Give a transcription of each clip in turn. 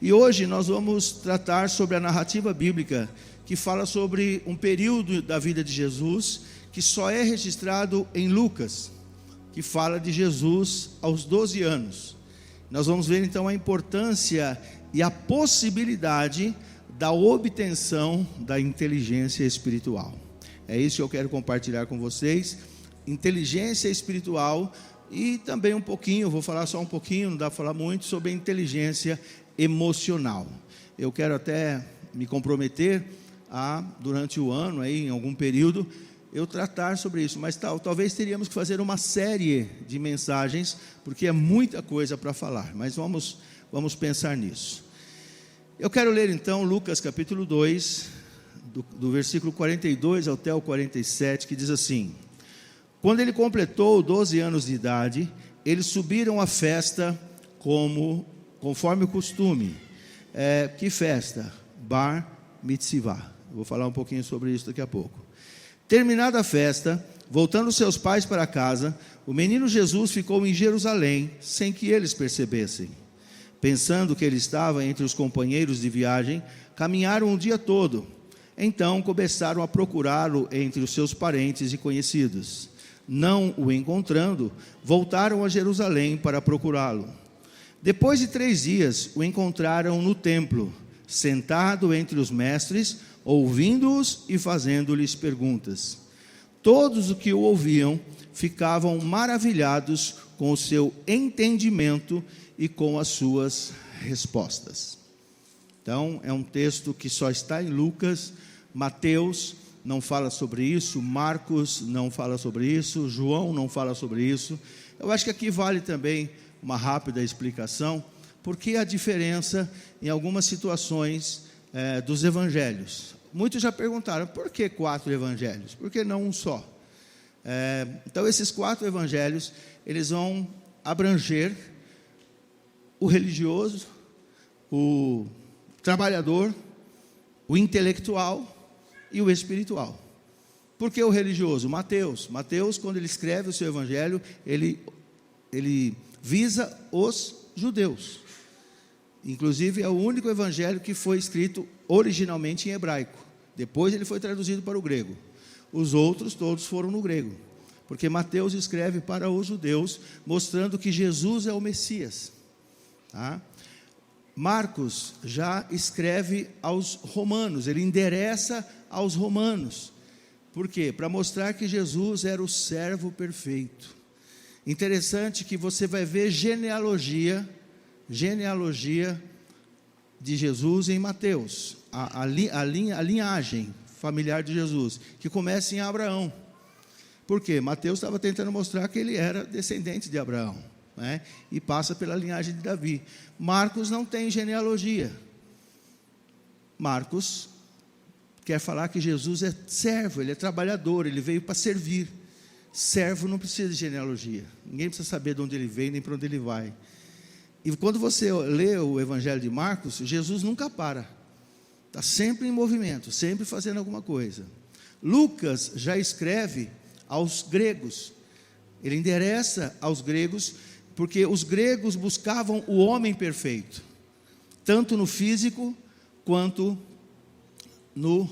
E hoje nós vamos tratar sobre a narrativa bíblica que fala sobre um período da vida de Jesus que só é registrado em Lucas, que fala de Jesus aos 12 anos. Nós vamos ver então a importância e a possibilidade da obtenção da inteligência espiritual. É isso que eu quero compartilhar com vocês, inteligência espiritual e também um pouquinho, vou falar só um pouquinho, não dá para falar muito, sobre a inteligência emocional. Eu quero até me comprometer a, durante o ano, aí, em algum período, eu tratar sobre isso, mas talvez teríamos que fazer uma série de mensagens, porque é muita coisa para falar, mas vamos pensar nisso. Eu quero ler então Lucas capítulo 2, do versículo 42 até o 47, que diz assim: quando ele completou 12 anos de idade, eles subiram à festa conforme o costume. Que festa? Bar Mitzvah. Vou falar um pouquinho sobre isso daqui a pouco. Terminada a festa, voltando seus pais para casa, o menino Jesus ficou em Jerusalém, sem que eles percebessem. Pensando que ele estava entre os companheiros de viagem, caminharam o dia todo. Então começaram a procurá-lo entre os seus parentes e conhecidos. Não o encontrando, voltaram a Jerusalém para procurá-lo. Depois de 3 dias, o encontraram no templo, sentado entre os mestres, ouvindo-os e fazendo-lhes perguntas. Todos os que o ouviam ficavam maravilhados com o seu entendimento e com as suas respostas. Então, é um texto que só está em Lucas. Mateus não fala sobre isso, Marcos não fala sobre isso, João não fala sobre isso. Eu acho que aqui vale também uma rápida explicação, porque a diferença em algumas situações dos evangelhos. Muitos já perguntaram, por que 4 evangelhos? Por que não um só? Então, esses 4 evangelhos, eles vão abranger o religioso, o trabalhador, o intelectual e o espiritual. Por que o religioso? Mateus, quando ele escreve o seu evangelho, ele visa os judeus. Inclusive, é o único evangelho que foi escrito originalmente em hebraico. Depois ele foi traduzido para o grego. Os outros todos foram no grego, porque Mateus escreve para os judeus, mostrando que Jesus é o Messias. Tá? Marcos já escreve aos romanos, ele endereça aos romanos. Por quê? Para mostrar que Jesus era o servo perfeito. Interessante que você vai ver genealogia de Jesus em Mateus, a linhagem familiar de Jesus, que começa em Abraão. Por quê? Mateus estava tentando mostrar que ele era descendente de Abraão, né? E passa pela linhagem de Davi. Marcos não tem genealogia. Marcos quer falar que Jesus é servo, ele é trabalhador, ele veio para servir. Servo não precisa de genealogia, ninguém precisa saber de onde ele veio nem para onde ele vai. E quando você lê o evangelho de Marcos, Jesus nunca para, está sempre em movimento, sempre fazendo alguma coisa. Lucas já escreve aos gregos, ele endereça aos gregos, porque os gregos buscavam o homem perfeito, tanto no físico quanto no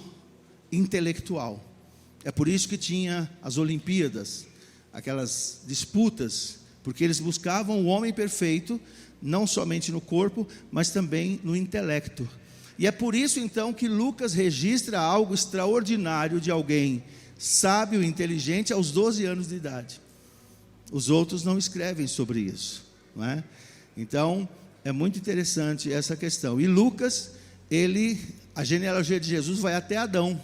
intelectual. É por isso que tinha as Olimpíadas, aquelas disputas, porque eles buscavam o homem perfeito, não somente no corpo, mas também no intelecto. E é por isso então que Lucas registra algo extraordinário de alguém sábio e inteligente aos 12 anos de idade. Os outros não escrevem sobre isso, não é? Então, é muito interessante essa questão. E Lucas, a genealogia de Jesus vai até Adão.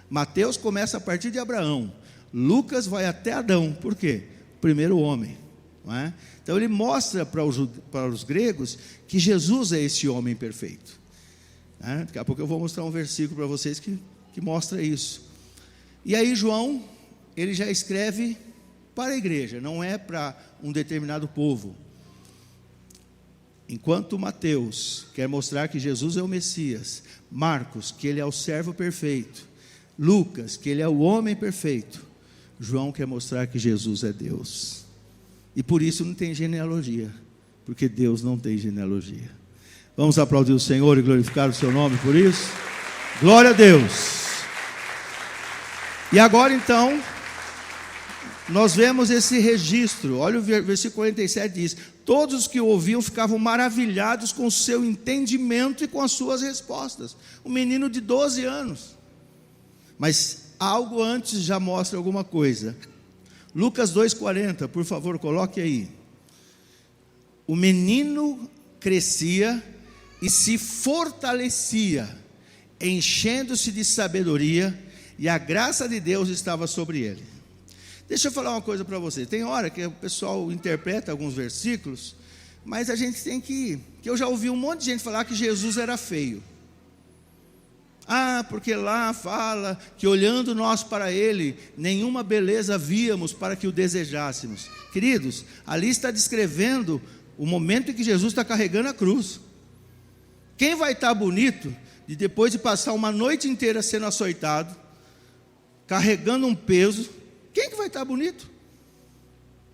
Mateus começa a partir de Abraão. Lucas vai até Adão. Por quê? Primeiro homem, não é? Então ele mostra para os gregos que Jesus é esse homem perfeito, né? Daqui a pouco eu vou mostrar um versículo para vocês que mostra isso. E aí João, ele já escreve para a igreja, não é para um determinado povo. Enquanto Mateus quer mostrar que Jesus é o Messias, Marcos, que ele é o servo perfeito, Lucas, que ele é o homem perfeito, João quer mostrar que Jesus é Deus. E por isso não tem genealogia, porque Deus não tem genealogia. Vamos aplaudir o Senhor e glorificar o seu nome por isso. Glória a Deus. E agora então, nós vemos esse registro. Olha o versículo 47 diz: todos os que o ouviam ficavam maravilhados com o seu entendimento e com as suas respostas. Um menino de 12 anos. Mas algo antes já mostra alguma coisa. Lucas 2,40, por favor, coloque aí. O menino crescia e se fortalecia, enchendo-se de sabedoria, e a graça de Deus estava sobre ele. Deixa eu falar uma coisa para você. Tem hora que o pessoal interpreta alguns versículos, mas a gente tem que eu já ouvi um monte de gente falar que Jesus era feio. Porque lá fala que olhando nós para ele, nenhuma beleza víamos para que o desejássemos. Queridos, ali está descrevendo o momento em que Jesus está carregando a cruz. Quem vai estar bonito de depois de passar uma noite inteira sendo açoitado, carregando um peso? Quem que vai estar bonito?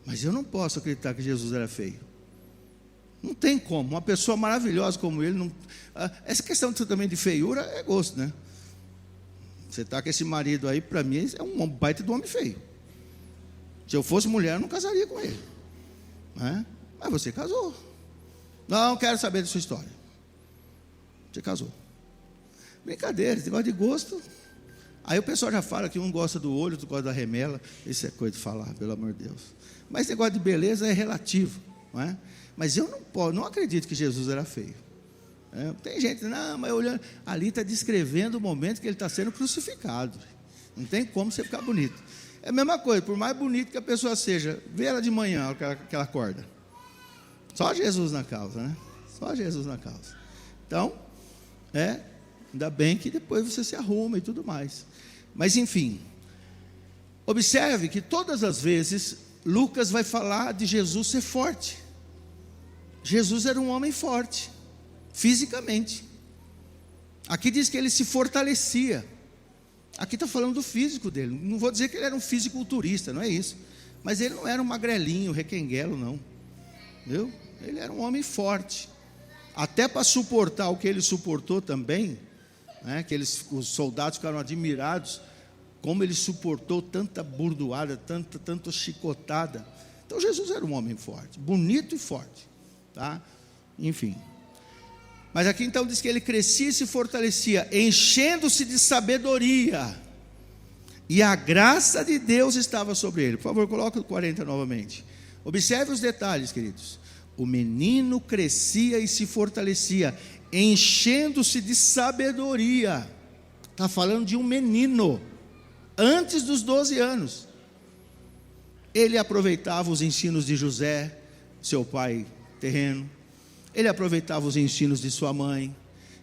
Mas eu não posso acreditar que Jesus era feio. Não tem como. Uma pessoa maravilhosa como ele não... Essa questão também de feiura é gosto, né? Você está com esse marido aí, para mim é um baita de um homem feio. Se eu fosse mulher, eu não casaria com ele, né? Mas você casou. Não quero saber da sua história. Você casou. Brincadeira, esse negócio de gosto. Aí o pessoal já fala que um gosta do olho, outro gosta da remela. Isso é coisa de falar, pelo amor de Deus. Mas esse negócio de beleza é relativo, não é? Mas eu não acredito que Jesus era feio. Tem gente, não, mas olhando, ali está descrevendo o momento que ele está sendo crucificado. Não tem como você ficar bonito. É a mesma coisa, por mais bonito que a pessoa seja, vê ela de manhã, que ela acorda. Só Jesus na causa, né? Só Jesus na causa. Então, ainda bem que depois você se arruma e tudo mais. Mas enfim, observe que todas as vezes Lucas vai falar de Jesus ser forte. Jesus era um homem forte, fisicamente. Aqui diz que ele se fortalecia. Aqui está falando do físico dele. Não vou dizer que ele era um fisiculturista, não é isso. Mas ele não era um magrelinho, requenguelo, não. Viu? Ele era um homem forte. Até para suportar o que ele suportou também, né? Os soldados ficaram admirados como ele suportou tanta burdoada, tanta chicotada. Então Jesus era um homem forte, bonito e forte, tá? Enfim. Mas aqui então diz que ele crescia e se fortalecia, enchendo-se de sabedoria, e a graça de Deus estava sobre ele. Por favor, coloca o 40 novamente. Observe os detalhes, queridos. O menino crescia e se fortalecia, enchendo-se de sabedoria. Está falando de um menino, antes dos 12 anos. Ele aproveitava os ensinos de José, seu pai terreno. Ele aproveitava os ensinos de sua mãe.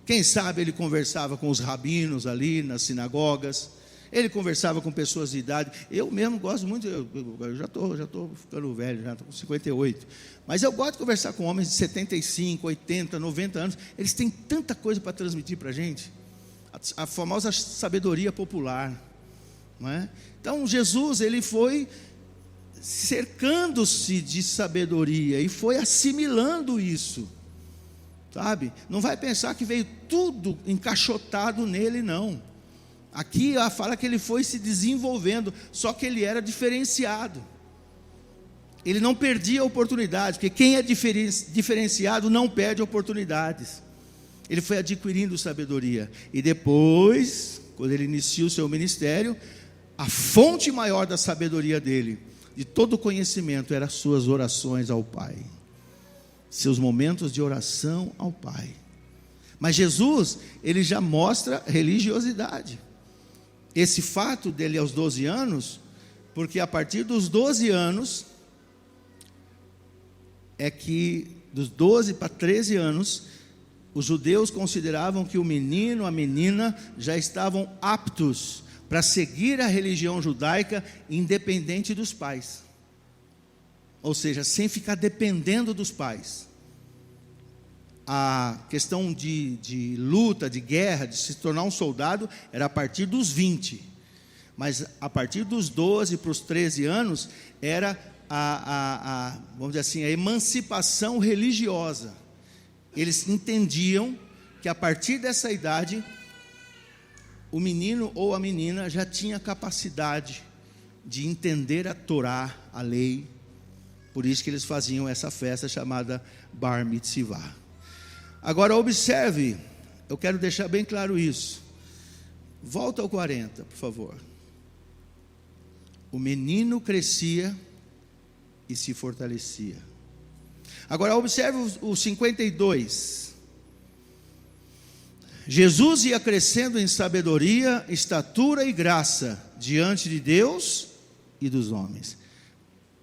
Quem sabe ele conversava com os rabinos ali nas sinagogas. Ele conversava com pessoas de idade. Eu mesmo gosto muito, eu já estou ficando velho, já estou com 58. Mas eu gosto de conversar com homens de 75, 80, 90 anos. Eles têm tanta coisa para transmitir para a gente. A famosa sabedoria popular, não é? Então Jesus, ele foi cercando-se de sabedoria e foi assimilando isso, sabe? Não vai pensar que veio tudo encaixotado nele, não. Aqui fala que ele foi se desenvolvendo, só que ele era diferenciado. Ele não perdia oportunidades, porque quem é diferenciado não perde oportunidades. Ele foi adquirindo sabedoria. E depois, quando ele inicia o seu ministério, a fonte maior da sabedoria dele, de todo o conhecimento, eram as suas orações ao Pai. Seus momentos de oração ao Pai. Mas Jesus, ele já mostra religiosidade. Esse fato dele aos 12 anos, porque a partir dos 12 anos, é que dos 12 para 13 anos, os judeus consideravam que o menino, a menina, já estavam aptos para seguir a religião judaica, independente dos pais. Ou seja, sem ficar dependendo dos pais. A questão de luta, de guerra, de se tornar um soldado, era a partir dos 20. Mas a partir dos 12 para os 13 anos, era vamos dizer assim, a emancipação religiosa. eles entendiam que a partir dessa idade, o menino ou a menina já tinha capacidade de entender a Torá, a lei. Por isso que eles faziam essa festa chamada Bar Mitzvah. Agora observe, eu quero deixar bem claro isso. Volta ao 40, por favor. O menino crescia e se fortalecia. Agora observe o 52. Jesus ia crescendo em sabedoria, estatura e graça diante de Deus e dos homens.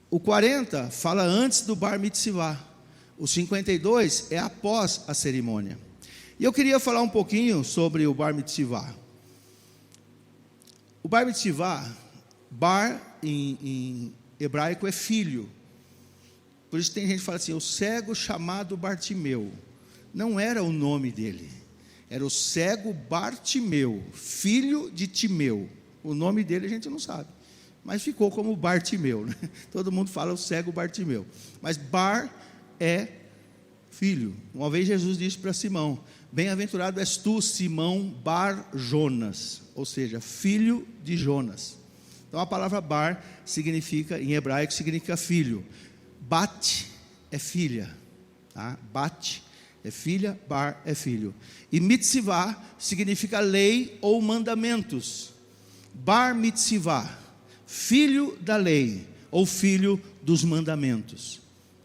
O 40 fala antes do Bar Mitzvah. O 52 é após a cerimônia. E eu queria falar um pouquinho sobre o Bar Mitzvah. O Bar Mitzvah, Bar em hebraico é filho. Por isso tem gente que fala assim, o cego chamado Bartimeu. Não era o nome dele. Era o cego Bartimeu, filho de Timeu. O nome dele a gente não sabe, mas ficou como Bartimeu, né? Todo mundo fala o cego Bartimeu. Mas Bar é filho. Uma vez Jesus disse para Simão, bem-aventurado és tu, Simão Bar Jonas, ou seja, filho de Jonas. Então a palavra Bar significa, em hebraico, significa filho. Bat é filha, tá? Bat é filha, Bar é filho. E Mitzvah significa lei ou mandamentos. Bar Mitzvah, filho da lei ou filho dos mandamentos.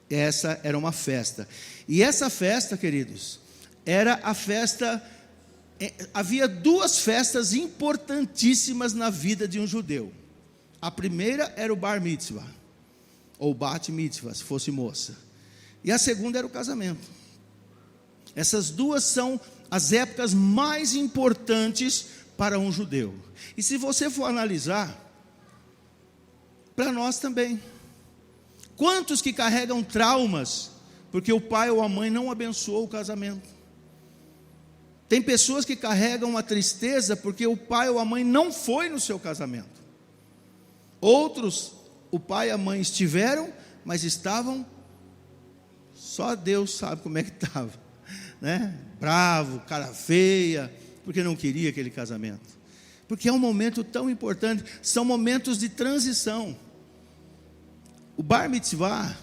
Essa era uma festa. E essa festa, queridos, era a festa. Havia duas festas importantíssimas na vida de um judeu. A primeira era o Bar Mitzvah, ou Bat Mitzvah, se fosse moça. E a segunda era o casamento. Essas duas são as épocas mais importantes para um judeu. E se você for analisar, para nós também. Quantos que carregam traumas porque o pai ou a mãe não abençoou o casamento? Tem pessoas que carregam uma tristeza porque o pai ou a mãe não foi no seu casamento. Outros, o pai e a mãe estiveram, mas estavam, só Deus sabe como é que estava, né? Bravo, cara feia, porque não queria aquele casamento. Porque é um momento tão importante, são momentos de transição. O Bar Mitzvah,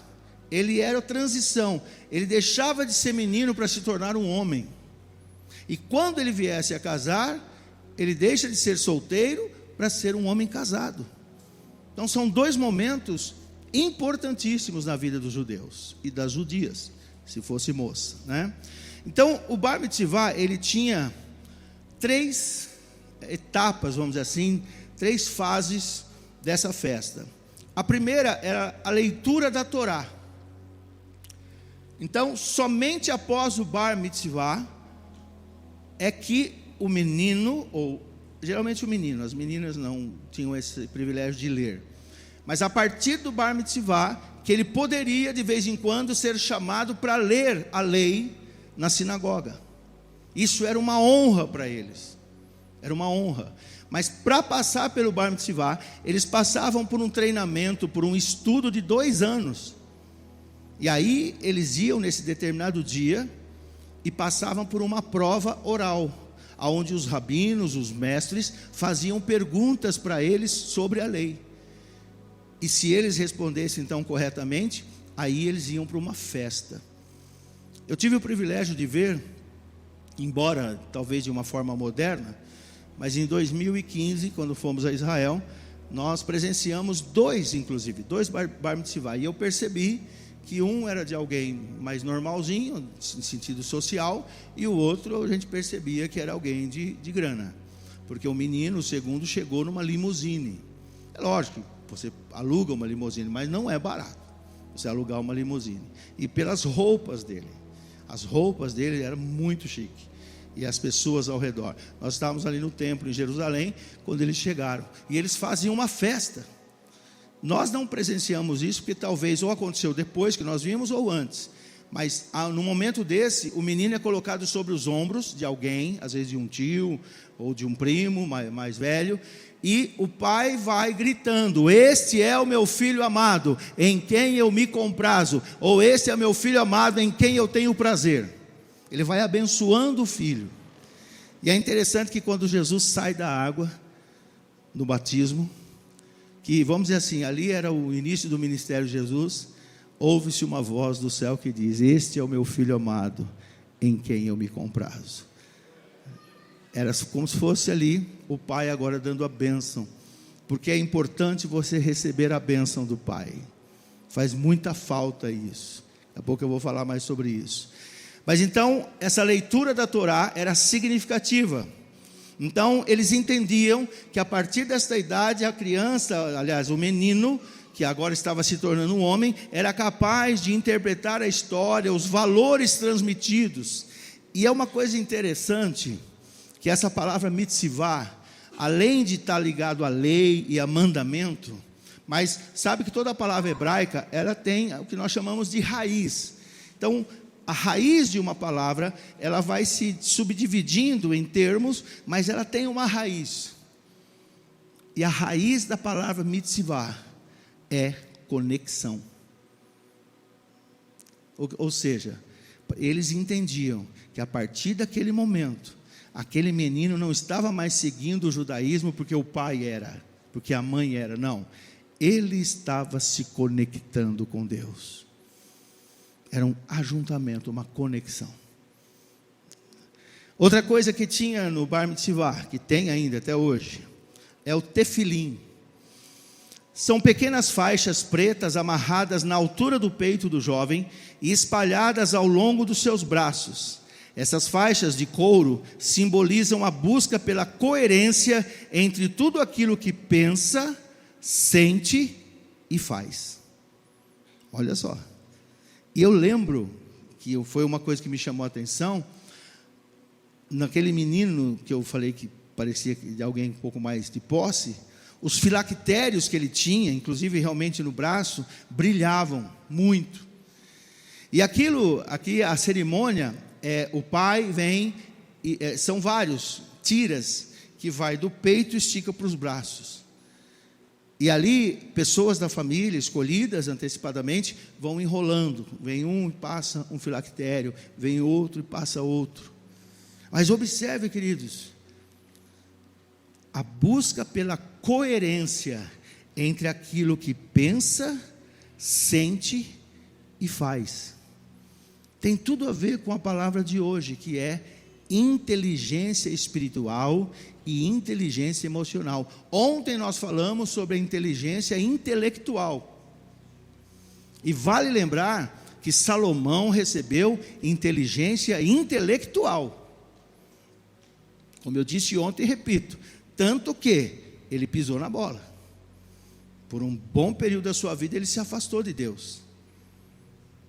ele era a transição, ele deixava de ser menino para se tornar um homem. E quando ele viesse a casar, ele deixa de ser solteiro para ser um homem casado. Então são dois momentos importantíssimos na vida dos judeus e das judias, se fosse moça, né? Então o Bar Mitzvah, ele tinha 3 etapas, vamos dizer assim, 3 fases dessa festa. A primeira era a leitura da Torá. Então somente após o Bar Mitzvah é que o menino, ou geralmente o menino, as meninas não tinham esse privilégio de ler, mas a partir do Bar Mitzvah, que ele poderia de vez em quando ser chamado para ler a lei na sinagoga. Isso era uma honra para eles, era uma honra. Mas para passar pelo Bar Mitzvah, eles passavam por um treinamento, por um estudo de 2 anos, e aí eles iam nesse determinado dia e passavam por uma prova oral, onde os rabinos, os mestres, faziam perguntas para eles sobre a lei. E se eles respondessem então corretamente, aí eles iam para uma festa. Eu tive o privilégio de ver, embora talvez de uma forma moderna, mas em 2015, quando fomos a Israel, nós presenciamos 2 Bar Mitzvah, e eu percebi que um era de alguém mais normalzinho, no sentido social, e o outro a gente percebia que era alguém de grana, porque o menino, o segundo, chegou numa limusine. É lógico que você aluga uma limusine, mas não é barato você alugar uma limusine. E pelas roupas dele, as roupas dele eram muito chiques, e as pessoas ao redor. Nós estávamos ali no templo em Jerusalém, quando eles chegaram, e eles faziam uma festa. Nós não presenciamos isso, porque talvez ou aconteceu depois que nós vimos, ou antes. Mas no momento desse, o menino é colocado sobre os ombros de alguém, às vezes de um tio, ou de um primo mais velho, e o pai vai gritando: este é o meu filho amado, em quem eu me comprazo, ou este é o meu filho amado, em quem eu tenho prazer. Ele vai abençoando o filho. E é interessante que quando Jesus sai da água, no batismo, que vamos dizer assim, ali era o início do ministério de Jesus, ouve-se uma voz do céu que diz: este é o meu filho amado, em quem eu me comprazo. Era como se fosse ali o pai agora dando a bênção, porque é importante você receber a bênção do pai. Faz muita falta isso. Daqui a pouco eu vou falar mais sobre isso. Mas então, essa leitura da Torá era significativa. Então, eles entendiam que a partir desta idade, a criança, aliás, o menino, que agora estava se tornando um homem, era capaz de interpretar a história, os valores transmitidos. E é uma coisa interessante, que essa palavra mitzvah, além de estar ligado à lei e a mandamento, mas sabe que toda a palavra hebraica, ela tem o que nós chamamos de raiz. Então, a raiz de uma palavra, ela vai se subdividindo em termos, mas ela tem uma raiz. E a raiz da palavra mitzvah é conexão. Ou seja, eles entendiam que a partir daquele momento, aquele menino não estava mais seguindo o judaísmo porque o pai era, porque a mãe era, não. Ele estava se conectando com Deus. Era um ajuntamento, uma conexão. Outra coisa que tinha no Bar Mitzvah, que tem ainda até hoje, é o tefilim. São pequenas faixas pretas amarradas na altura do peito do jovem e espalhadas ao longo dos seus braços. Essas faixas de couro simbolizam a busca pela coerência entre tudo aquilo que pensa, sente e faz. Olha só. E eu lembro que foi uma coisa que me chamou a atenção, naquele menino que eu falei que parecia de alguém um pouco mais de posse, os filactérios que ele tinha, inclusive realmente no braço, brilhavam muito. E aquilo, aqui a cerimônia, o pai vem, são vários tiras, que vai do peito e estica para os braços. E ali, pessoas da família, escolhidas antecipadamente, vão enrolando. Vem um e passa um filactério, vem outro e passa outro. Mas observe, queridos, a busca pela coerência entre aquilo que pensa, sente e faz. Tem tudo a ver com a palavra de hoje, que é inteligência espiritual e inteligência emocional. Ontem nós falamos sobre a inteligência intelectual. E vale lembrar que Salomão recebeu inteligência intelectual. Como eu disse ontem e repito, tanto que ele pisou na bola. Por um bom período da sua vida ele se afastou de Deus.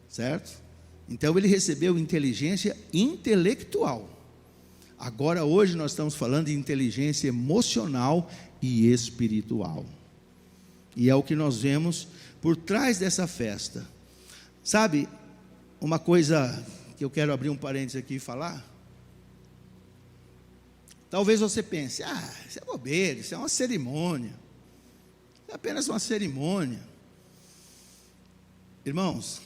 Certo? Então ele recebeu inteligência intelectual. Agora hoje nós estamos falando de inteligência emocional e espiritual. E é o que nós vemos por trás dessa festa. Sabe, uma coisa que eu quero abrir um parênteses aqui e falar. Talvez você pense, isso é bobeira, isso é uma cerimônia. É apenas uma cerimônia. Irmãos,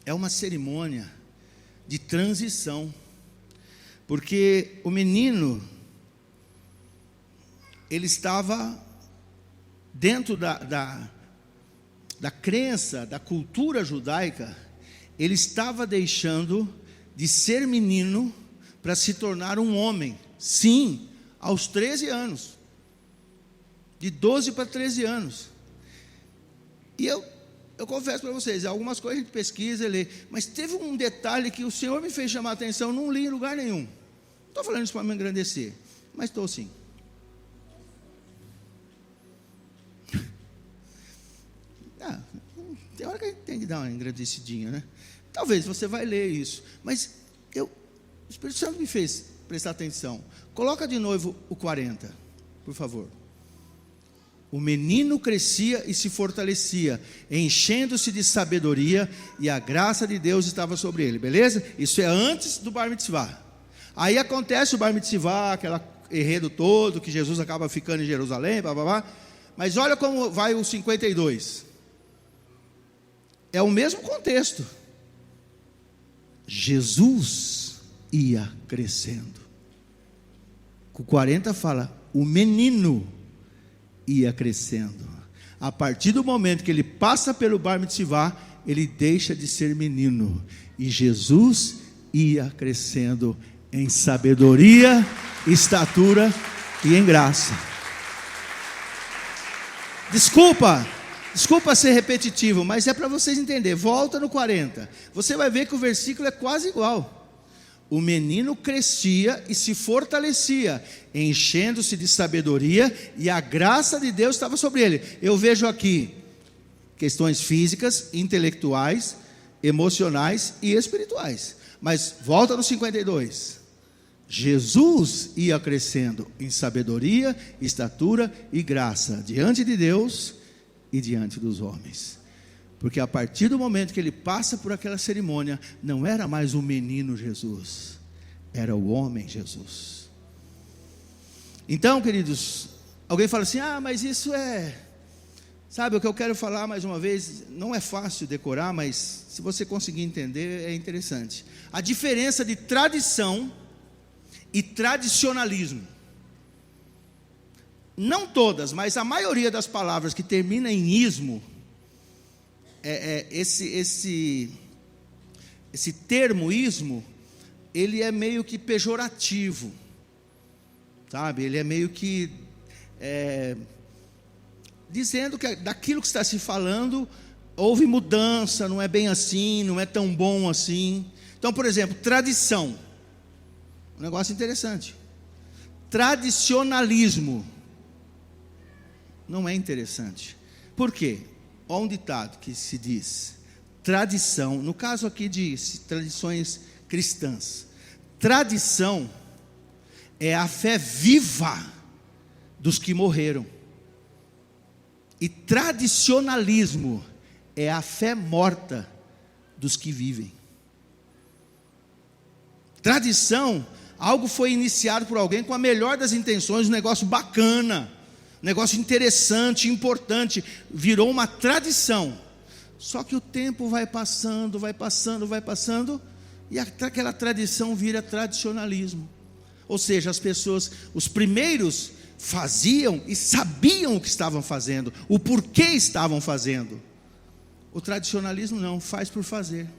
é uma cerimônia de transição. Porque o menino, ele estava dentro da crença, da cultura judaica, ele estava deixando de ser menino para se tornar um homem. Sim, aos 13 anos. De 12 para 13 anos. E eu confesso para vocês, algumas coisas a gente pesquisa e lê, mas teve um detalhe que o Senhor me fez chamar a atenção, não li em lugar nenhum. Não estou falando isso para me engrandecer, mas estou sim. Tem hora que a gente tem que dar uma engrandecidinha, né? Talvez você vai ler isso, mas o Espírito Santo me fez prestar atenção. Coloca de novo o 40, por favor. O menino crescia e se fortalecia, enchendo-se de sabedoria, e a graça de Deus estava sobre ele, beleza? Isso é antes do Bar Mitzvah. Aí acontece o Bar Mitzvah, aquele enredo todo, que Jesus acaba ficando em Jerusalém, blá, blá, blá. Mas olha como vai o 52. É o mesmo contexto. Jesus ia crescendo. Com 40 fala, o menino ia crescendo. A partir do momento que ele passa pelo bar mitzvah, ele deixa de ser menino. E Jesus ia crescendo em sabedoria, estatura e em graça. Desculpa ser repetitivo, mas é para vocês entenderem. Volta no 40. Você vai ver que o versículo é quase igual. O menino crescia e se fortalecia, enchendo-se de sabedoria, e a graça de Deus estava sobre ele. Eu vejo aqui questões físicas, intelectuais, emocionais e espirituais. Mas volta no 52. Jesus ia crescendo em sabedoria, estatura e graça, diante de Deus e diante dos homens. Porque a partir do momento que ele passa por aquela cerimônia, não era mais o menino Jesus, era o homem Jesus. Então, queridos, alguém fala assim, mas isso sabe, o que eu quero falar mais uma vez, não é fácil decorar, mas se você conseguir entender, é interessante. A diferença de tradição e tradicionalismo. Não todas, mas a maioria das palavras que termina em ismo, esse termo ismo, ele é meio que pejorativo, sabe? Ele é meio que dizendo que daquilo que está se falando houve mudança, não é bem assim, não é tão bom assim. Então, por exemplo, tradição, um negócio interessante. Tradicionalismo não é interessante. Por quê? Há um ditado que se diz, tradição, no caso aqui de tradições cristãs, tradição é a fé viva dos que morreram, e tradicionalismo é a fé morta dos que vivem. Tradição, algo foi iniciado por alguém com a melhor das intenções, um negócio bacana, negócio interessante, importante, virou uma tradição. Só que o tempo vai passando, e aquela tradição vira tradicionalismo. Ou seja, as pessoas, os primeiros faziam e sabiam o que estavam fazendo, o porquê estavam fazendo. O tradicionalismo não, faz por fazer.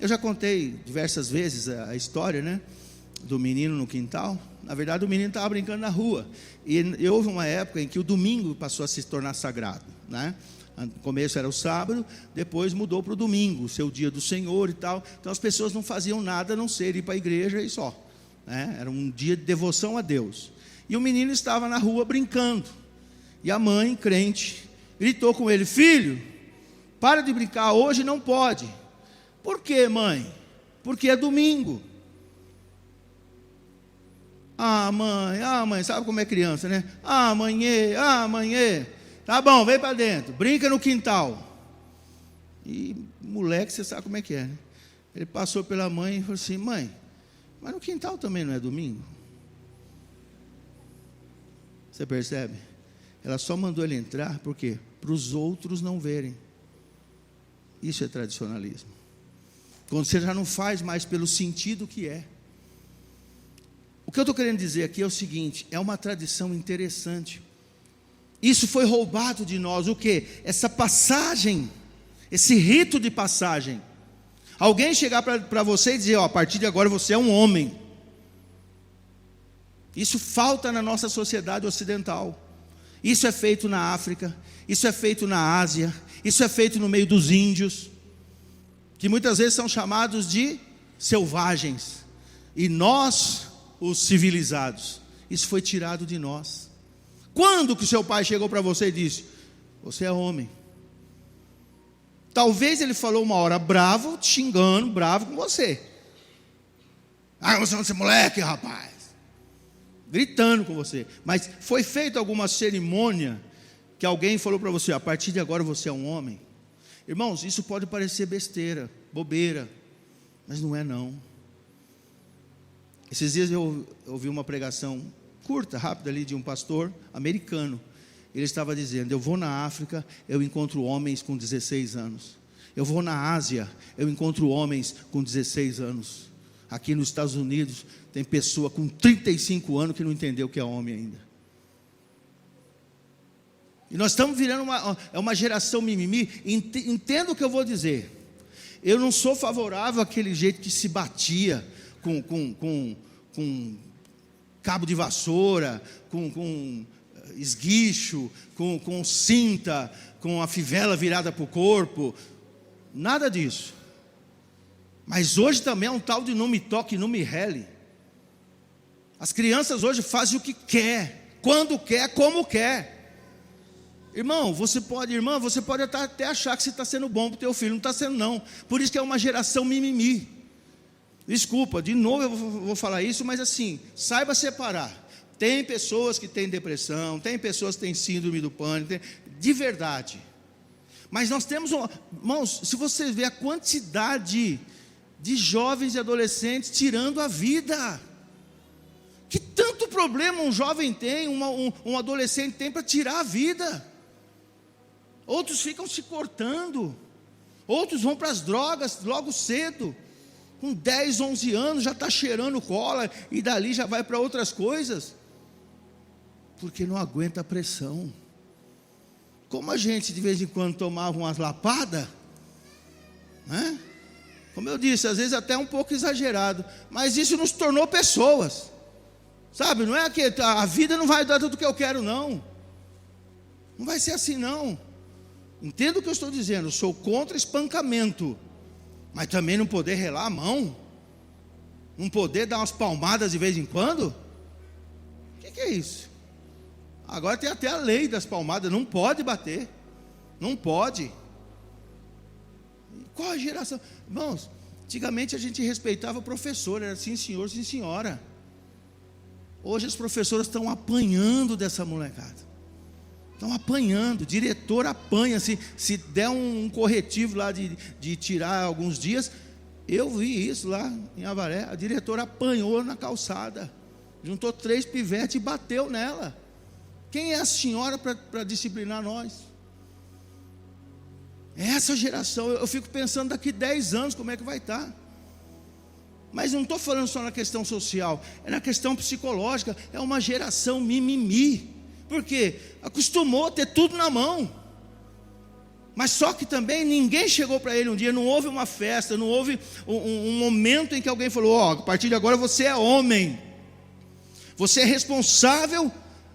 Eu já contei diversas vezes a história, né, do menino no quintal. Na verdade, o menino estava brincando na rua, e houve uma época em que o domingo passou a se tornar sagrado, né? No começo era o sábado, depois mudou para o domingo, o seu dia do Senhor e tal. Então as pessoas não faziam nada a não ser ir para a igreja e só, né? Era um dia de devoção a Deus. E o menino estava na rua brincando, e a mãe, crente, gritou com ele: filho, para de brincar, hoje não pode. Por quê, mãe? Porque é domingo. Mãe, sabe como é criança, né? Mãe, tá bom, vem para dentro, brinca no quintal. E moleque, você sabe como é que é, né? Ele passou pela mãe e falou assim: mãe, mas no quintal também não é domingo? Você percebe? Ela só mandou ele entrar, por quê? Para os outros não verem. Isso é tradicionalismo. Quando você já não faz mais pelo sentido que é. O que eu estou querendo dizer aqui é o seguinte: é uma tradição interessante. Isso foi roubado de nós. O quê? Essa passagem, esse rito de passagem. Alguém chegar para você e dizer: a partir de agora você é um homem. Isso falta na nossa sociedade ocidental. Isso é feito na África, isso é feito na Ásia, isso é feito no meio dos índios, que muitas vezes são chamados de selvagens, e nós, os civilizados, isso foi tirado de nós. Quando que o seu pai chegou para você e disse: você é homem? Talvez ele falou uma hora bravo, te xingando, bravo com você. Você não é moleque, rapaz, gritando com você. Mas foi feita alguma cerimônia que alguém falou para você: a partir de agora você é um homem? Irmãos, isso pode parecer besteira, bobeira, mas não é não. Esses dias eu ouvi uma pregação curta, rápida ali, de um pastor americano. Ele estava dizendo: eu vou na África, eu encontro homens com 16 anos. Eu vou na Ásia, eu encontro homens com 16 anos. Aqui nos Estados Unidos, tem pessoa com 35 anos que não entendeu o que é homem ainda. E nós estamos virando uma geração mimimi. Entenda o que eu vou dizer. Eu não sou favorável àquele jeito que se batia com cabo de vassoura, com esguicho, com cinta, com a fivela virada para o corpo. Nada disso. Mas hoje também é um tal de não me toque, não me rele. As crianças hoje fazem o que quer, quando quer, como quer. Irmão, você pode até achar que você está sendo bom para o teu filho, não está sendo não. Por isso que é uma geração mimimi. Desculpa, de novo eu vou falar isso, mas assim, saiba separar. Tem pessoas que têm depressão, tem pessoas que têm síndrome do pânico, de verdade. Mas nós temos, irmãos, se você vê a quantidade de jovens e adolescentes tirando a vida. Que tanto problema um jovem tem, um adolescente tem para tirar a vida. Outros ficam se cortando, outros vão para as drogas logo cedo, com 10, 11 anos já está cheirando cola, e dali já vai para outras coisas, porque não aguenta a pressão. Como a gente de vez em quando tomava umas lapadas, né? Como eu disse, às vezes até um pouco exagerado, mas isso nos tornou pessoas, sabe? Não é que a vida não vai dar tudo o que eu quero, não vai ser assim não. Entenda o que eu estou dizendo, eu sou contra espancamento, mas também não poder relar a mão, não poder dar umas palmadas de vez em quando. O que é isso? Agora tem até a lei das palmadas, não pode bater, não pode. Qual a geração? Irmãos, antigamente a gente respeitava o professor, era sim senhor, sim senhora. Hoje as professoras estão apanhando dessa molecada. Estão apanhando, diretor apanha, se der um corretivo lá de tirar alguns dias. Eu vi isso lá em Avaré, a diretora apanhou na calçada, juntou 3 pivetes e bateu nela. Quem é a senhora para disciplinar nós? Essa geração, eu fico pensando daqui 10 anos como é que vai estar. Mas não estou falando só na questão social, é na questão psicológica. É uma geração mimimi. Por quê? Acostumou a ter tudo na mão. Mas só que também ninguém chegou para ele um dia, não houve uma festa, não houve um momento em que alguém falou: a partir de agora você é homem, você é responsável.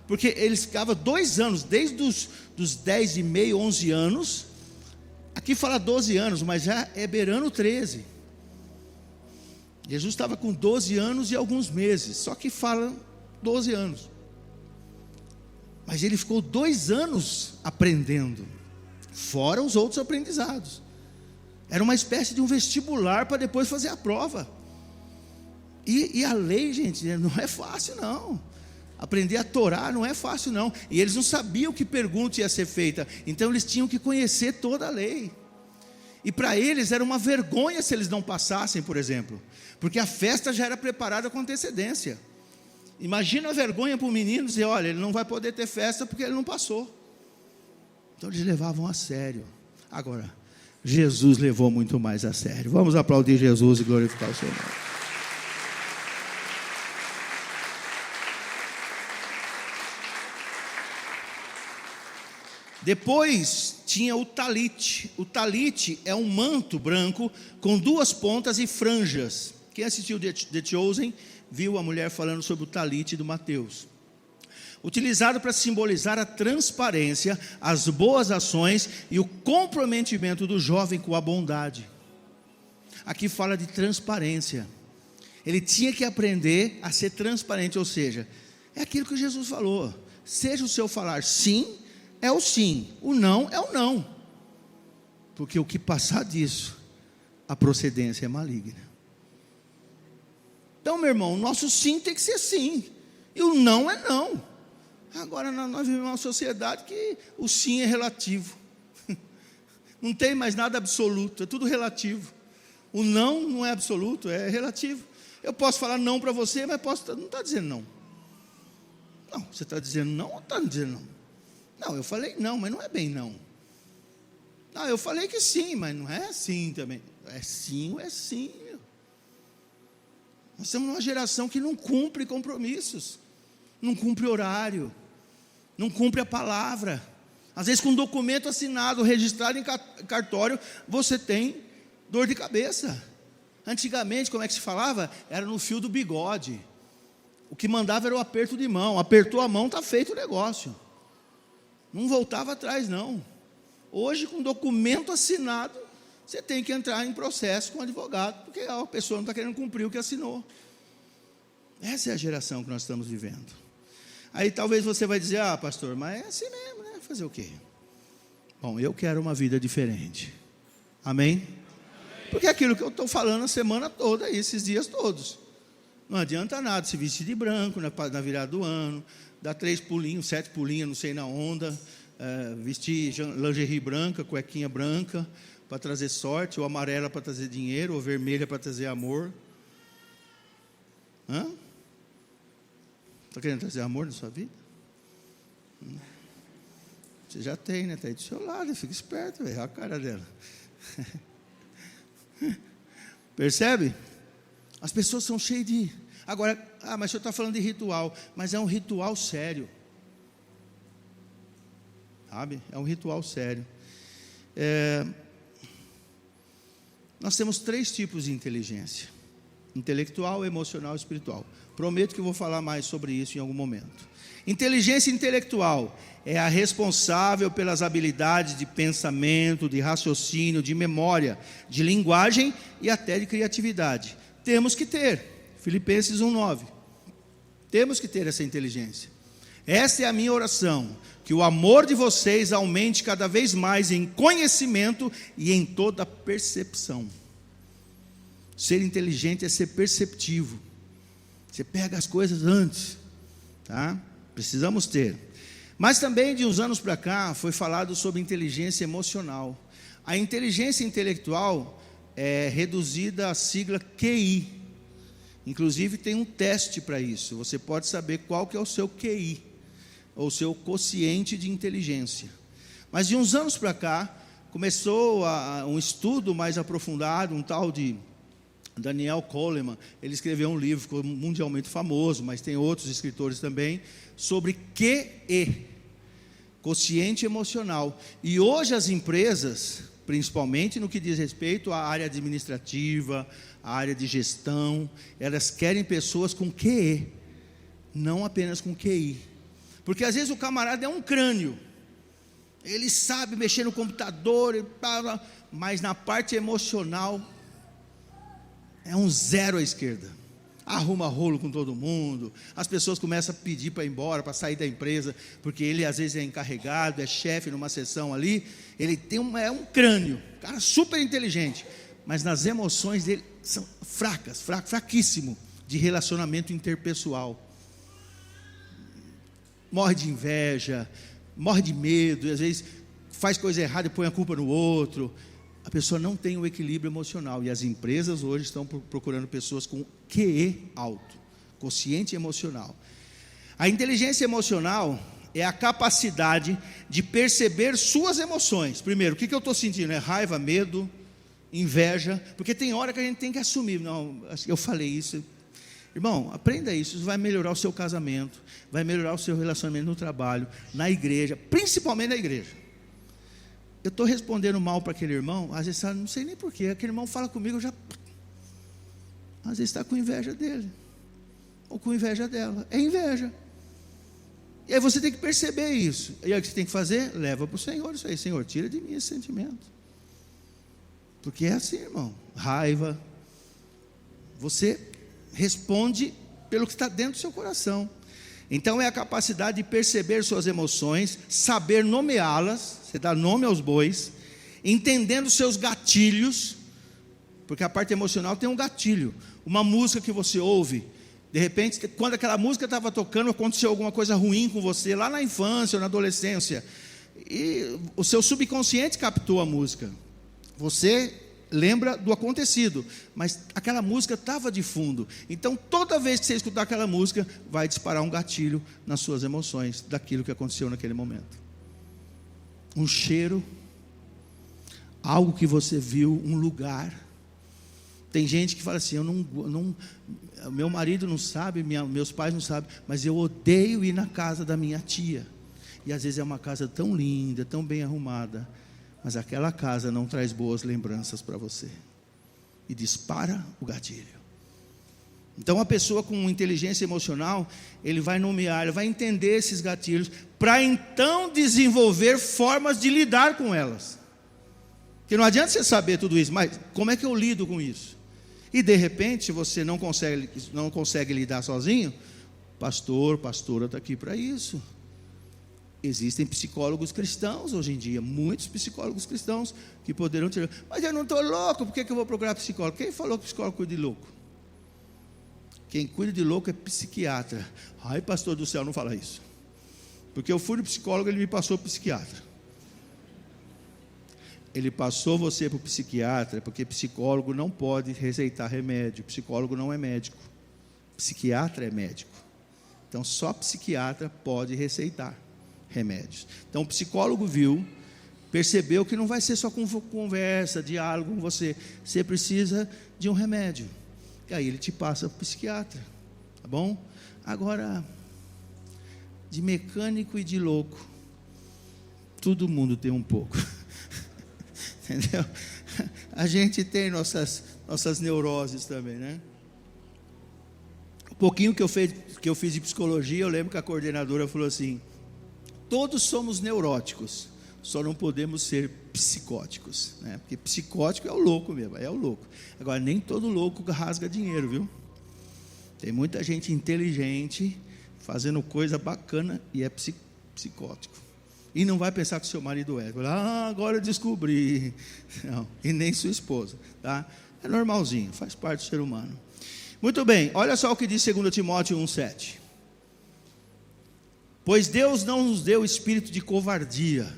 Porque ele ficava 2 anos, desde dos 10 e meio, 11 anos, aqui fala 12 anos, mas já é beirando 13. Jesus estava com 12 anos e alguns meses, só que fala 12 anos. Mas ele ficou 2 anos aprendendo, fora os outros aprendizados. Era uma espécie de um vestibular para depois fazer a prova. E a lei, gente, não é fácil não. Aprender a Torá não é fácil não. E eles não sabiam que pergunta ia ser feita, então eles tinham que conhecer toda a lei. E para eles era uma vergonha se eles não passassem, por exemplo, porque a festa já era preparada com antecedência. Imagina a vergonha para o menino dizer: olha, ele não vai poder ter festa porque ele não passou. Então eles levavam a sério. Agora, Jesus levou muito mais a sério. Vamos aplaudir Jesus e glorificar o seu nome. Depois tinha o talite. O talite é um manto branco com 2 pontas e franjas. Quem assistiu The Chosen viu a mulher falando sobre o talite do Mateus. Utilizado para simbolizar a transparência, as boas ações e o comprometimento do jovem com a bondade. Aqui fala de transparência. Ele tinha que aprender a ser transparente, ou seja, é aquilo que Jesus falou: seja o seu falar sim, é o sim, o não é o não, porque o que passar disso, a procedência é maligna. Então, meu irmão, o nosso sim tem que ser sim, e o não é não. Agora nós vivemos uma sociedade que o sim é relativo, não tem mais nada absoluto, é tudo relativo. O não é absoluto, é relativo. Eu posso falar não para você, mas não está dizendo não. Não, você está dizendo não ou está dizendo não? Não, eu falei não, mas não é bem não. Não, eu falei que sim, mas não é sim também. É sim ou é sim. Nós temos uma geração que não cumpre compromissos, não cumpre horário, não cumpre a palavra. Às vezes com um documento assinado, registrado em cartório, você tem dor de cabeça. Antigamente, como é que se falava? Era no fio do bigode. O que mandava era o aperto de mão. Apertou a mão, está feito o negócio. Não voltava atrás, não. Hoje, com documento assinado, você tem que entrar em processo com o advogado, porque a pessoa não está querendo cumprir o que assinou. Essa é a geração que nós estamos vivendo. Aí talvez você vai dizer, pastor, mas é assim mesmo, né? Fazer o quê? Bom, eu quero uma vida diferente. Amém? Porque é aquilo que eu estou falando a semana toda, esses dias todos. Não adianta nada se vestir de branco na virada do ano, dar 3 pulinhos, 7 pulinhos, não sei na onda, vestir lingerie branca, cuequinha branca, para trazer sorte, ou amarela para trazer dinheiro, ou vermelha para trazer amor. Está querendo trazer amor na sua vida? Você já tem, né? Está aí do seu lado, fica esperto, olha a cara dela. Percebe? As pessoas são cheias de... Agora, mas o senhor está falando de ritual, mas é um ritual sério. Sabe? É um ritual sério. Nós temos 3 tipos de inteligência: intelectual, emocional e espiritual. Prometo que eu vou falar mais sobre isso em algum momento. Inteligência intelectual é a responsável pelas habilidades de pensamento, de raciocínio, de memória, de linguagem e até de criatividade. Temos que ter, Filipenses 1:9. Temos que ter essa inteligência. Esta é a minha oração, que o amor de vocês aumente cada vez mais em conhecimento e em toda percepção. Ser inteligente é ser perceptivo. Você pega as coisas antes, tá? Precisamos ter. Mas também de uns anos para cá foi falado sobre inteligência emocional. A inteligência intelectual é reduzida à sigla QI. Inclusive tem um teste para isso. Você pode saber qual que é o seu QI, ou seu quociente de inteligência. Mas de uns anos para cá começou um estudo mais aprofundado, um tal de Daniel Goleman. Ele escreveu um livro, ficou mundialmente famoso, mas tem outros escritores também, sobre QE, quociente emocional. E hoje as empresas, principalmente no que diz respeito à área administrativa, à área de gestão, elas querem pessoas com QE, não apenas com QI. Porque às vezes o camarada é um crânio, ele sabe mexer no computador, mas na parte emocional é um 0 à esquerda. Arruma rolo com todo mundo, as pessoas começam a pedir para ir embora, para sair da empresa, porque ele às vezes é encarregado, é chefe numa sessão ali. Ele tem é um crânio, cara super inteligente, mas nas emoções dele são fraquíssimo de relacionamento interpessoal. Morre de inveja, morre de medo, e às vezes faz coisa errada e põe a culpa no outro. A pessoa não tem o equilíbrio emocional, e as empresas hoje estão procurando pessoas com QE alto, quociente emocional. A inteligência emocional é a capacidade de perceber suas emoções. Primeiro, o que eu estou sentindo? É raiva, medo, inveja, porque tem hora que a gente tem que assumir. Não, eu falei isso. Irmão, aprenda isso vai melhorar o seu casamento, vai melhorar o seu relacionamento no trabalho, na igreja, principalmente na igreja. Eu estou respondendo mal para aquele irmão, às vezes não sei nem porquê, aquele irmão fala comigo, às vezes está com inveja dele, ou com inveja dela, é inveja. E aí você tem que perceber isso, e aí o que você tem que fazer? Leva para o Senhor isso aí, Senhor, tira de mim esse sentimento, porque é assim, irmão, raiva, você responde pelo que está dentro do seu coração. Então é a capacidade de perceber suas emoções, saber nomeá-las, você dá nome aos bois, entendendo seus gatilhos, porque a parte emocional tem um gatilho, uma música que você ouve, de repente, quando aquela música estava tocando, aconteceu alguma coisa ruim com você, lá na infância ou na adolescência, e o seu subconsciente captou a música, você lembra do acontecido, mas aquela música estava de fundo. Então toda vez que você escutar aquela música, vai disparar um gatilho nas suas emoções, daquilo que aconteceu naquele momento. Um cheiro, algo que você viu, um lugar, Tem gente que fala assim, meu marido não sabe, meus pais não sabem, mas eu odeio ir na casa da minha tia. E às vezes é uma casa tão linda, tão bem arrumada, mas aquela casa não traz boas lembranças para você. E dispara o gatilho. Então a pessoa com inteligência emocional, ele vai nomear, ele vai entender esses gatilhos, para então desenvolver formas de lidar com elas. Porque não adianta você saber tudo isso, mas como é que eu lido com isso? E de repente, se você não consegue lidar sozinho, pastora está aqui para isso. Existem psicólogos cristãos hoje em dia, muitos psicólogos cristãos que poderão tirar. Mas eu não estou louco, por que eu vou procurar psicólogo? Quem falou que psicólogo cuida de louco? Quem cuida de louco é psiquiatra. Ai, pastor do céu, não fala isso. Porque eu fui no psicólogo, ele me passou para o psiquiatra. Ele passou você para o psiquiatra, porque psicólogo não pode receitar remédio. Psicólogo não é médico. Psiquiatra é médico. Então, só psiquiatra pode receitar remédios. Então, o psicólogo percebeu que não vai ser só com conversa, diálogo com você. Você precisa de um remédio. E aí ele te passa para o psiquiatra. Tá bom? Agora, de mecânico e de louco, todo mundo tem um pouco. Entendeu? A gente tem nossas neuroses também, né? Um pouquinho que eu fiz de psicologia, eu lembro que a coordenadora falou assim: todos somos neuróticos, só não podemos ser psicóticos, né? Porque psicótico é o louco mesmo, é o louco. Agora, nem todo louco rasga dinheiro, viu? Tem muita gente inteligente fazendo coisa bacana e é psicótico. E não vai pensar que o seu marido é. Agora eu descobri. Não, e nem sua esposa, tá? É normalzinho, faz parte do ser humano. Muito bem, olha só o que diz 2 Timóteo 1,7. Pois Deus não nos deu espírito de covardia,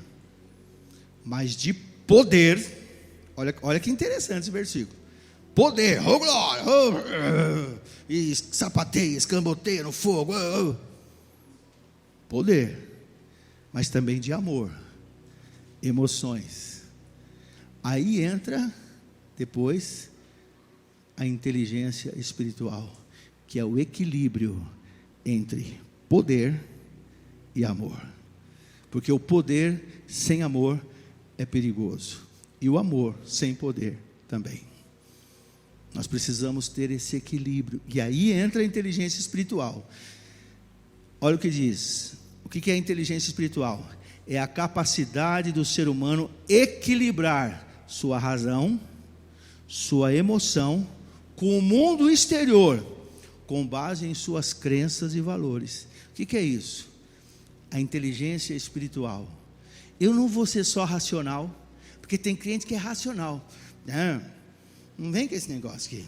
mas de poder. Olha que interessante esse versículo. Poder, oh glória, e sapateia, escamboteia no fogo. Poder. Mas também de amor, emoções. Aí entra depois a inteligência espiritual, que é o equilíbrio entre poder e amor. Porque o poder sem amor é perigoso, e o amor sem poder também. Nós precisamos ter esse equilíbrio, e aí entra a inteligência espiritual. Olha o que diz. O que é a inteligência espiritual? É a capacidade do ser humano equilibrar sua razão, sua emoção, com o mundo exterior, com base em suas crenças e valores. O que é isso? A inteligência espiritual. Eu não vou ser só racional, porque tem crente que é racional. Não vem com esse negócio aqui.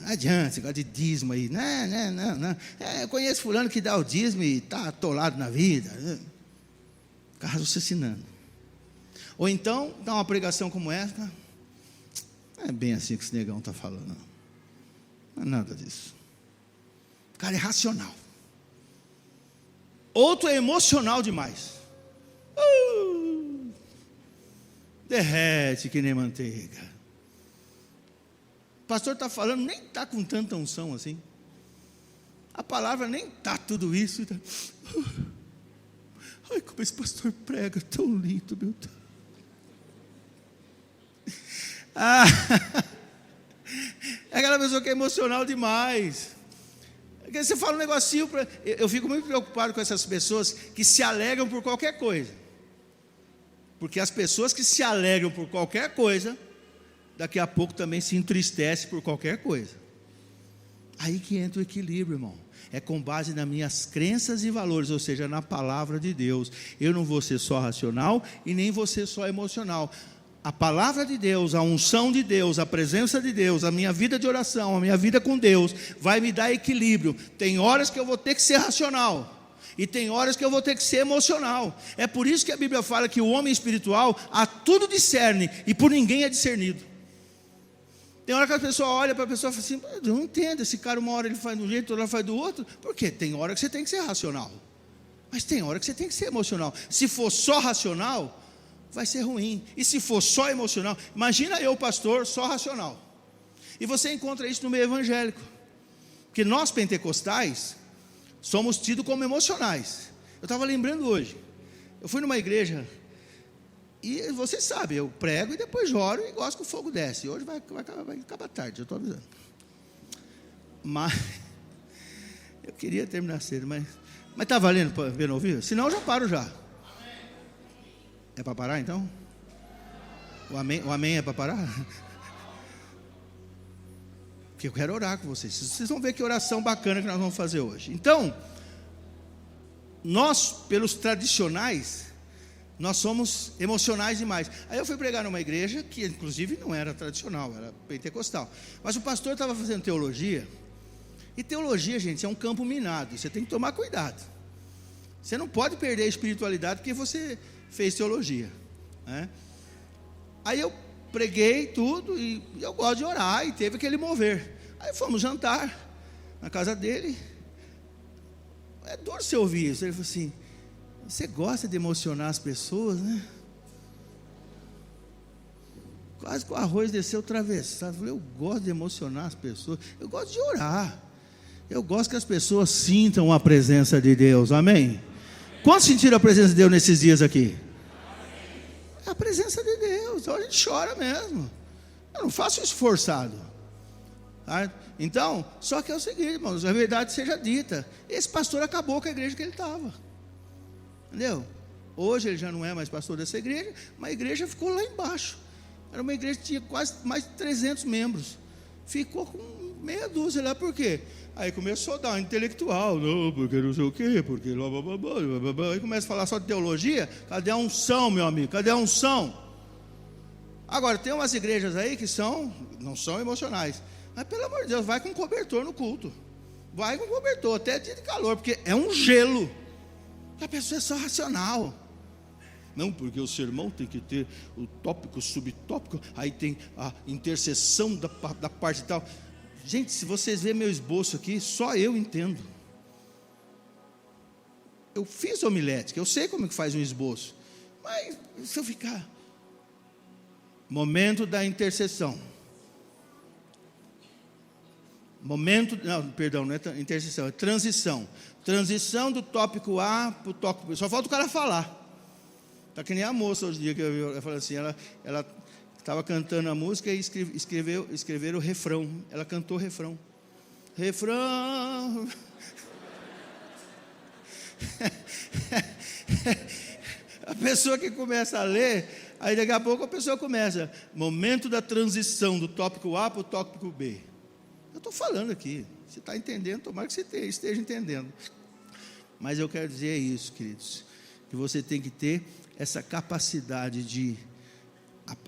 Não adianta, esse negócio de dízimo aí. Não. Eu conheço fulano que dá o dízimo e está atolado na vida. Fica raciocinando. Ou então, dá uma pregação como essa. Não é bem assim que esse negão está falando. Não é nada disso. O cara é racional. Outro é emocional demais. Derrete que nem manteiga. O pastor está falando, nem está com tanta unção assim. A palavra nem está tudo isso. Tá. Ai, como esse pastor prega, tão lindo, meu Deus. É aquela pessoa que é emocional demais. Porque você fala um negocinho, eu fico muito preocupado com essas pessoas que se alegram por qualquer coisa. Porque as pessoas que se alegram por qualquer coisa, daqui a pouco também se entristece por qualquer coisa. Aí que entra o equilíbrio, irmão. É com base nas minhas crenças e valores, ou seja, na palavra de Deus. Eu não vou ser só racional e nem vou ser só emocional. A palavra de Deus, a unção de Deus, a presença de Deus, a minha vida de oração, a minha vida com Deus, vai me dar equilíbrio. Tem horas que eu vou ter que ser racional, e tem horas que eu vou ter que ser emocional. É por isso que a Bíblia fala que o homem espiritual a tudo discerne, e por ninguém é discernido. Tem hora que a pessoa olha para a pessoa e fala assim: eu não entendo, esse cara uma hora ele faz de um jeito, outra hora faz do outro. Por quê? Tem hora que você tem que ser racional, mas tem hora que você tem que ser emocional. Se for só racional, vai ser ruim. E se for só emocional, imagina eu, pastor, só racional. E você encontra isso no meio evangélico, porque nós pentecostais somos tidos como emocionais. Eu estava lembrando hoje, eu fui numa igreja, e vocês sabem, eu prego e depois oro e gosto que o fogo desce. E hoje vai acabar tarde, eu estou avisando. Mas eu queria terminar cedo, mas está valendo para ver no ouvido? Senão eu já paro já. É para parar então? O amém é para parar? Porque eu quero orar com vocês. Vocês vão ver que oração bacana que nós vamos fazer hoje. Então, nós, pelos tradicionais, nós somos emocionais demais. Aí eu fui pregar numa igreja que inclusive não era tradicional, era pentecostal. Mas o pastor estava fazendo teologia. E teologia, gente, é um campo minado. Você tem que tomar cuidado. Você não pode perder a espiritualidade porque você fez teologia, né? Aí eu preguei tudo e eu gosto de orar, e teve aquele mover. Aí fomos jantar na casa dele. É dor você ouvir isso. Ele falou assim: você gosta de emocionar as pessoas, né? Quase que o arroz desceu atravessado. Eu falei: eu gosto de emocionar as pessoas, eu gosto de orar, eu gosto que as pessoas sintam a presença de Deus, amém? Quantos sentiram a presença de Deus nesses dias aqui? É a presença de Deus, então a gente chora mesmo. Eu não faço isso forçado, tá? Então, só que é o seguinte, irmãos, a verdade seja dita, esse pastor acabou com a igreja que ele estava, entendeu? Hoje ele já não é mais pastor dessa igreja, mas a igreja ficou lá embaixo. Era uma igreja que tinha quase mais de 300 membros, ficou com meia dúzia lá. Por quê? Aí começou a dar um intelectual, não, porque não sei o quê, porque blá, blá, blá, blá, blá. Aí começa a falar só de teologia. Cadê a unção, meu amigo? Cadê a unção? Agora, tem umas igrejas aí que não são emocionais, mas pelo amor de Deus, vai com cobertor no culto, vai com cobertor, até dia de calor, porque é um gelo. A pessoa é só racional. Não, porque o sermão tem que ter o tópico, o subtópico, aí tem a interseção da parte tal. Gente, se vocês verem meu esboço aqui, só eu entendo. Eu fiz homilética, eu sei como é que faz um esboço. Mas se eu ficar... Momento da interseção. Não é interseção, é transição. Transição do tópico A para o tópico B. Só falta o cara falar. Está que nem a moça hoje em dia, que eu falei assim, ela estava cantando a música e escreveram o refrão. Ela cantou o refrão. Refrão. A pessoa que começa a ler, aí daqui a pouco a pessoa começa. Momento da transição do tópico A para o tópico B. Eu estou falando aqui. Você está entendendo? Tomara que você esteja entendendo. Mas eu quero dizer isso, queridos, que você tem que ter essa capacidade de...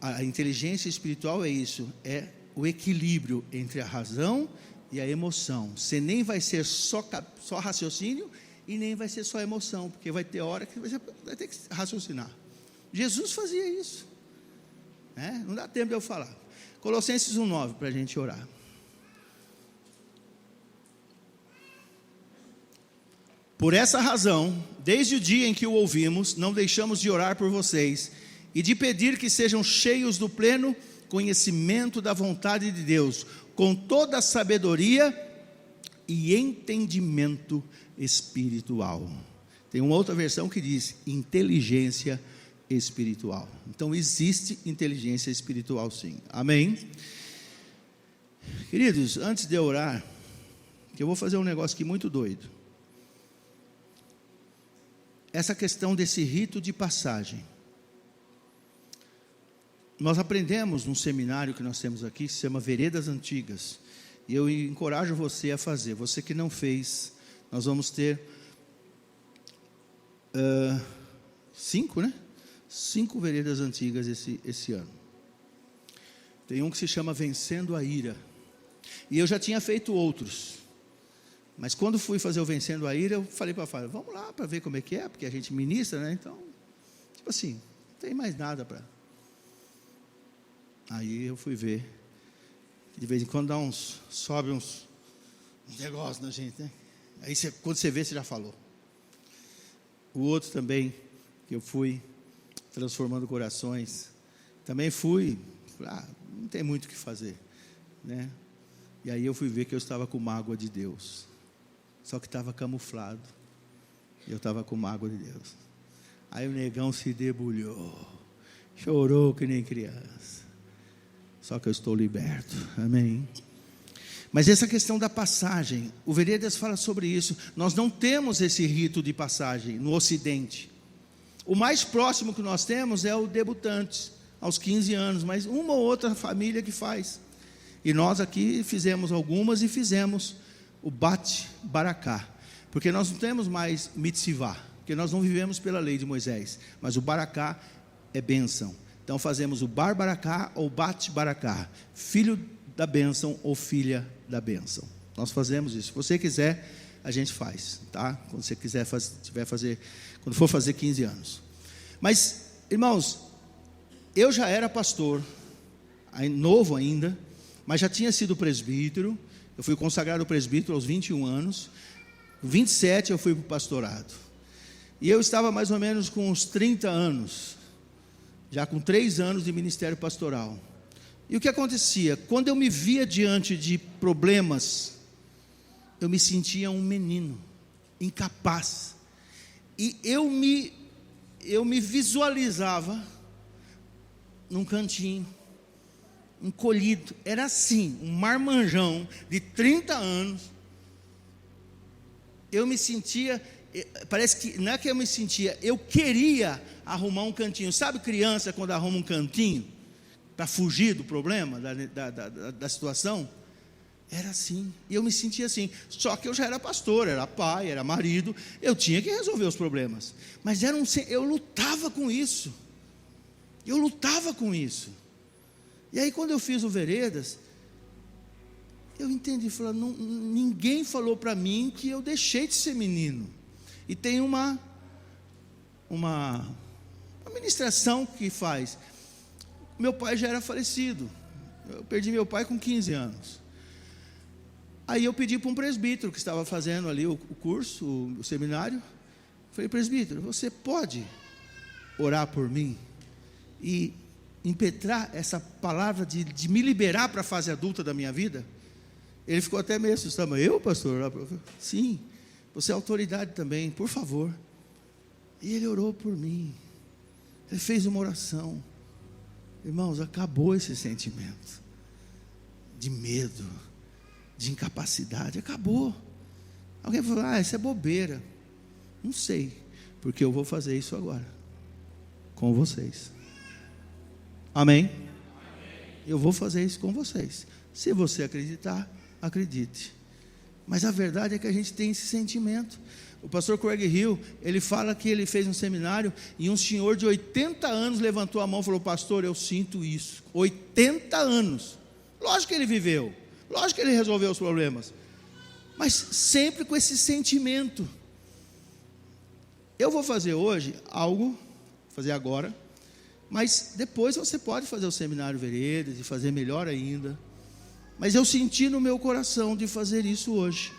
A inteligência espiritual é isso, é o equilíbrio entre a razão e a emoção. Você nem vai ser só raciocínio e nem vai ser só emoção, porque vai ter hora que você vai ter que raciocinar. Jesus fazia isso, né? Não dá tempo de eu falar. Colossenses 1:9 para a gente orar. Por essa razão, desde o dia em que o ouvimos, não deixamos de orar por vocês e de pedir que sejam cheios do pleno conhecimento da vontade de Deus, com toda a sabedoria e entendimento espiritual. Tem uma outra versão que diz inteligência espiritual. Então existe inteligência espiritual, sim. Amém? Queridos, antes de eu orar, eu vou fazer um negócio aqui muito doido. Essa questão desse rito de passagem. Nós aprendemos num seminário que nós temos aqui, que se chama Veredas Antigas, e eu encorajo você a fazer. Você que não fez, nós vamos ter 5, né? 5 veredas antigas esse ano. Tem um que se chama Vencendo a Ira, e eu já tinha feito outros, mas quando fui fazer o Vencendo a Ira, eu falei para a Fábio, vamos lá para ver como é que é, porque a gente ministra, né? Então, tipo assim, não tem mais nada para... Aí eu fui ver, de vez em quando sobe uns negócios na gente, né? Aí quando você vê, você já falou. O outro também, que eu fui transformando corações, também fui, não tem muito o que fazer. né? E aí eu fui ver que eu estava com mágoa de Deus. Só que estava camuflado. Eu estava com mágoa de Deus. Aí o negão se debulhou, chorou que nem criança. Só que eu estou liberto, amém? Mas essa questão da passagem, o Veredas fala sobre isso. Nós não temos esse rito de passagem no Ocidente. O mais próximo que nós temos é o debutante, aos 15 anos, mas uma ou outra família que faz. E nós aqui fizemos algumas e fizemos o Bat Baraká, porque nós não temos mais mitzvah, porque nós não vivemos pela lei de Moisés, mas o Baraká é bênção. Então fazemos o Bar Baraká ou Bat Baraká, filho da bênção ou filha da bênção. Nós fazemos isso. Se você quiser, a gente faz, tá? Quando você quiser quando for fazer 15 anos. Mas, irmãos, eu já era pastor, novo ainda, mas já tinha sido presbítero. Eu fui consagrado presbítero aos 21 anos. Com 27 eu fui para o pastorado. E eu estava mais ou menos com uns 30 anos, já com 3 anos de ministério pastoral. E o que acontecia? Quando eu me via diante de problemas, eu me sentia um menino, incapaz. E eu me visualizava num cantinho, encolhido. Era assim, um marmanjão de 30 anos. Eu me sentia, parece que, não é que eu me sentia, eu queria arrumar um cantinho. Sabe criança quando arruma um cantinho para fugir do problema, da situação? Era assim, e eu me sentia assim. Só que eu já era pastor, era pai, era marido, eu tinha que resolver os problemas. Mas eu lutava com isso. E aí quando eu fiz o Veredas, eu entendi, falei, ninguém falou para mim que eu deixei de ser menino. E tem uma ministração que faz. Meu pai já era falecido, eu perdi meu pai com 15 anos. Aí eu pedi para um presbítero que estava fazendo ali o curso, o seminário. Falei, presbítero, você pode orar por mim e impetrar essa palavra de me liberar para a fase adulta da minha vida? Ele ficou até meio assustado. Eu, pastor? Sim, você é autoridade também, por favor. E ele orou por mim. Ele fez uma oração. Irmãos, acabou esse sentimento de medo, de incapacidade. Acabou. Alguém falou, isso é bobeira. Não sei, porque eu vou fazer isso agora com vocês. Amém? Eu vou fazer isso com vocês. Se você acreditar, acredite. Mas a verdade é que a gente tem esse sentimento. O pastor Craig Hill, ele fala que ele fez um seminário e um senhor de 80 anos levantou a mão e falou, pastor, eu sinto isso. 80 anos. Lógico que ele viveu, lógico que ele resolveu os problemas, mas sempre com esse sentimento. Eu vou fazer hoje algo, fazer agora, mas depois você pode fazer o seminário Veredas e fazer melhor ainda. Mas eu senti no meu coração de fazer isso hoje,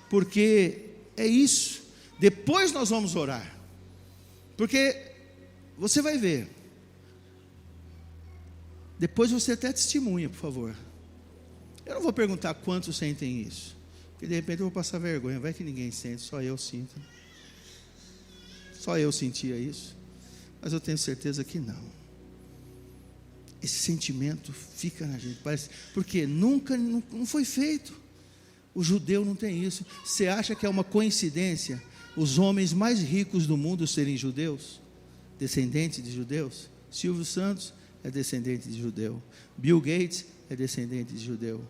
porque é isso. Depois nós vamos orar, porque você vai ver. Depois você até testemunha, por favor. Eu não vou perguntar quantos sentem isso, porque de repente eu vou passar vergonha. Vai que ninguém sente, só eu sinto. Só eu sentia isso, mas eu tenho certeza que não. Esse sentimento fica na gente, parece, porque nunca, não foi feito. O judeu não tem isso. Você acha que é uma coincidência os homens mais ricos do mundo serem judeus? Descendentes de judeus? Silvio Santos é descendente de judeu. Bill Gates é descendente de judeu.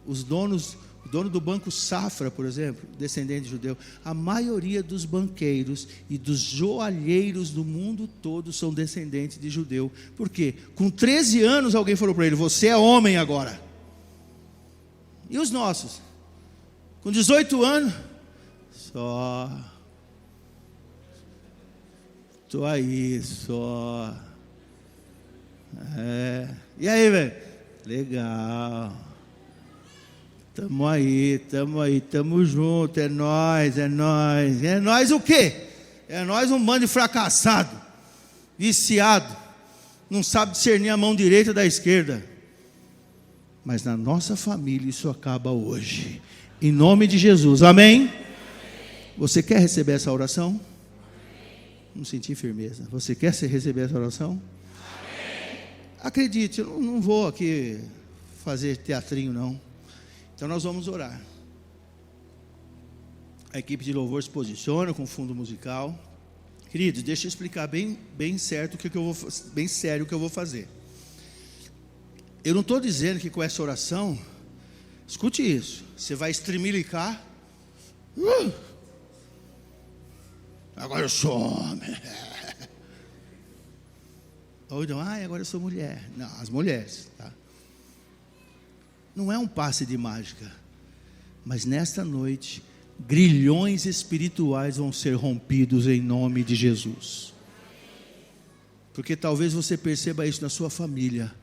O dono do Banco Safra, por exemplo, descendente de judeu. A maioria dos banqueiros e dos joalheiros do mundo todo são descendentes de judeu. Por quê? Com 13 anos alguém falou para ele, você é homem agora. E os nossos? Com 18 anos, só estou aí, só. E aí, velho? Legal. Estamos aí, estamos juntos, é nós. É nós o quê? É nós um bando de fracassado, viciado, não sabe discernir a mão direita da esquerda. mas na nossa família isso acaba hoje. Em nome de Jesus, amém? Você quer receber essa oração? Não senti firmeza. Você quer receber essa oração? Acredite, eu não vou aqui fazer teatrinho não. Então nós vamos orar. A equipe de louvor se posiciona com fundo musical. Queridos, deixa eu explicar bem sério o que eu vou fazer. Eu não estou dizendo que com essa oração, escute isso, você vai estremilicar. Agora eu sou homem. Ou então, agora eu sou mulher. Não, as mulheres, tá? Não é um passe de mágica, mas nesta noite, grilhões espirituais vão ser rompidos em nome de Jesus. Porque talvez você perceba isso na sua família.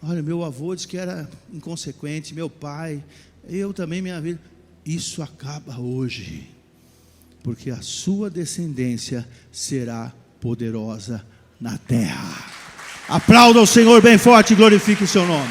Olha, meu avô disse que era inconsequente, meu pai, eu também, minha vida. Isso acaba hoje, porque a sua descendência será poderosa na terra. Aplauda o Senhor bem forte e glorifique o seu nome.